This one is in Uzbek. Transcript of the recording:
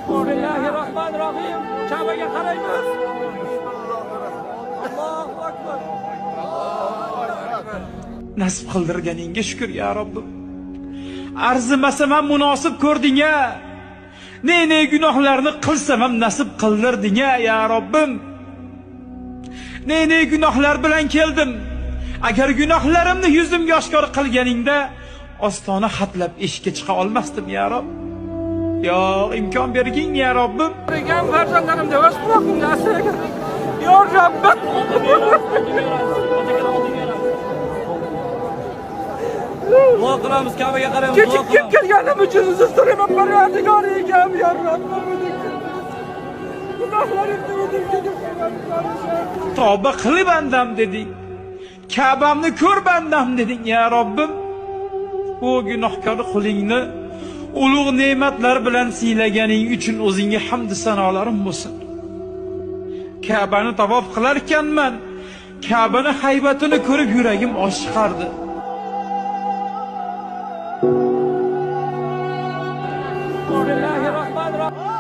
Bismillahirrahmanirrahim. Kabe'ye qaraymiz. Allohu akbar. Nasib qildirganingga shukr ya Robbim. Arzimasam ham munosib ko'rding-a. Ne gunohlarni qilsam ham nasib qildirding-a ya Robbim. Ne gunohlar bilan keldim. Agar gunohlarimni yuzimga oshkor qilganingda ostona xatlab eshikka chiqa olmasdim ya Robb. Yo, imkon bergin ya Robbim. Bergan farzandlarimda o'z quloqimga asraga. Yo Robbim. Duo qilamiz, Kabe'ga qaraymiz. Kechikib kelganim uchun uzr so'rayman, Parvardigor egam ya Robbim. Gunohlarimni o'zimga Tavba qil bandam deding. Ka'bamni ko'r bandam deding ya Robbim. Bu gunohkor qulingni ulug' ne'matlar bilan siylaganing uchun o'zingga hamd sanolarim bo'lsin. Ka'bani tavof qilar ekanman. Ka'bani haybatini ko'rib yuragim oshiqardi. Bismillahirrahmanirrahim.